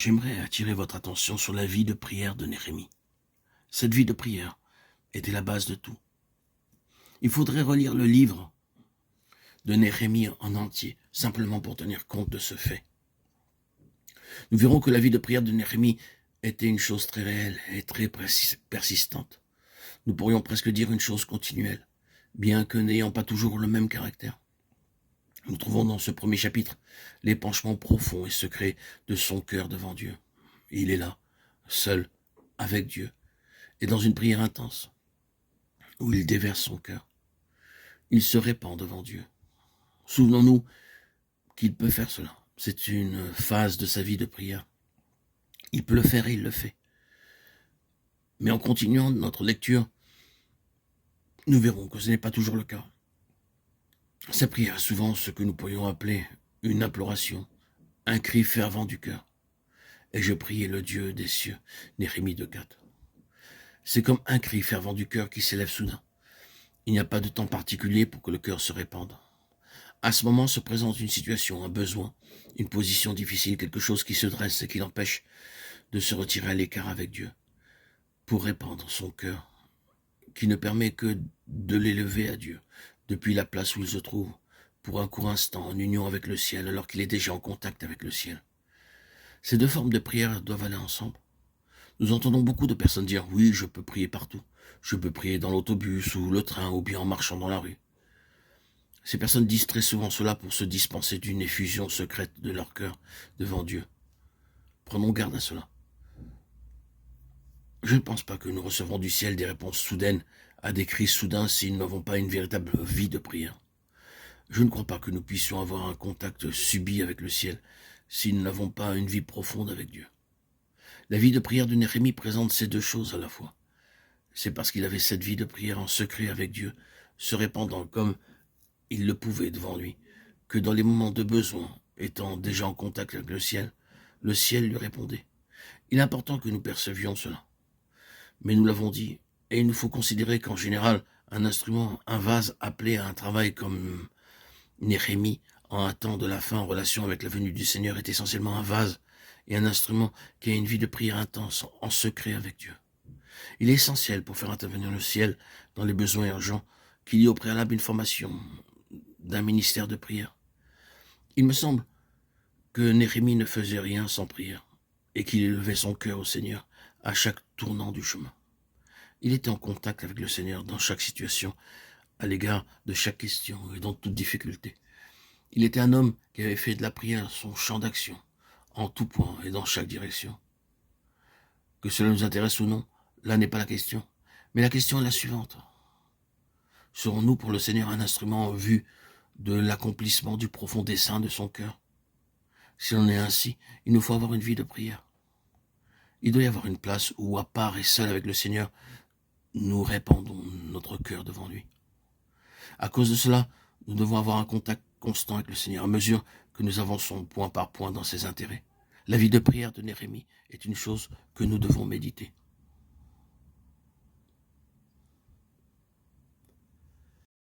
J'aimerais attirer votre attention sur la vie de prière de Néhémie. Cette vie de prière était la base de tout. Il faudrait relire le livre de Néhémie en entier, simplement pour tenir compte de ce fait. Nous verrons que la vie de prière de Néhémie était une chose très réelle et très persistante. Nous pourrions presque dire une chose continuelle, bien que n'ayant pas toujours le même caractère. Nous trouvons dans ce premier chapitre l'épanchement profond et secret de son cœur devant Dieu. Il est là, seul, avec Dieu, et dans une prière intense, où il déverse son cœur. Il se répand devant Dieu. Souvenons-nous qu'il peut faire cela. C'est une phase de sa vie de prière. Il peut le faire et il le fait. Mais en continuant notre lecture, nous verrons que ce n'est pas toujours le cas. Sa prière est souvent ce que nous pourrions appeler une imploration, un cri fervent du cœur. Et je priais le Dieu des cieux, Néhémie 2:4. C'est comme un cri fervent du cœur qui s'élève soudain. Il n'y a pas de temps particulier pour que le cœur se répande. À ce moment se présente une situation, un besoin, une position difficile, quelque chose qui se dresse et qui l'empêche de se retirer à l'écart avec Dieu, pour répandre son cœur, qui ne permet que de l'élever à Dieu, depuis la place où il se trouve, pour un court instant en union avec le ciel, alors qu'il est déjà en contact avec le ciel. Ces deux formes de prière doivent aller ensemble. Nous entendons beaucoup de personnes dire « Oui, je peux prier partout. Je peux prier dans l'autobus ou le train ou bien en marchant dans la rue. » Ces personnes disent très souvent cela pour se dispenser d'une effusion secrète de leur cœur devant Dieu. Prenons garde à cela. Je ne pense pas que nous recevrons du ciel des réponses soudaines à des cris soudains si nous n'avons pas une véritable vie de prière. Je ne crois pas que nous puissions avoir un contact subi avec le ciel si nous n'avons pas une vie profonde avec Dieu. La vie de prière de Néhémie présente ces deux choses à la fois. C'est parce qu'il avait cette vie de prière en secret avec Dieu, se répandant comme il le pouvait devant lui, que dans les moments de besoin, étant déjà en contact avec le ciel lui répondait. Il est important que nous percevions cela. Mais nous l'avons dit, et il nous faut considérer qu'en général, un instrument, un vase appelé à un travail comme Néhémie, en un temps de la fin en relation avec la venue du Seigneur, est essentiellement un vase et un instrument qui a une vie de prière intense, en secret avec Dieu. Il est essentiel pour faire intervenir le ciel dans les besoins urgents qu'il y ait au préalable une formation d'un ministère de prière. Il me semble que Néhémie ne faisait rien sans prière et qu'il élevait son cœur au Seigneur à chaque tournant du chemin. Il était en contact avec le Seigneur dans chaque situation, à l'égard de chaque question et dans toute difficulté. Il était un homme qui avait fait de la prière son champ d'action, en tout point et dans chaque direction. Que cela nous intéresse ou non, là n'est pas la question, mais la question est la suivante. Serons-nous pour le Seigneur un instrument en vue de l'accomplissement du profond dessein de son cœur? Si l'on est ainsi, il nous faut avoir une vie de prière. Il doit y avoir une place où, à part et seul avec le Seigneur, nous répandons notre cœur devant lui. À cause de cela, nous devons avoir un contact constant avec le Seigneur, à mesure que nous avançons point par point dans ses intérêts. La vie de prière de Néhémie est une chose que nous devons méditer.